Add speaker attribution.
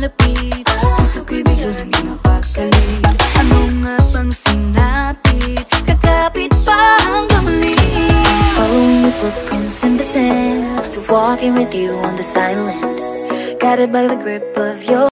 Speaker 1: malapit, puso ko'y bigla nang napakali. Ano nga bang sinapit, kakapit pa hanggang muli.
Speaker 2: Following your footprints in the sand, to walking with you on the silent, guided by the grip of your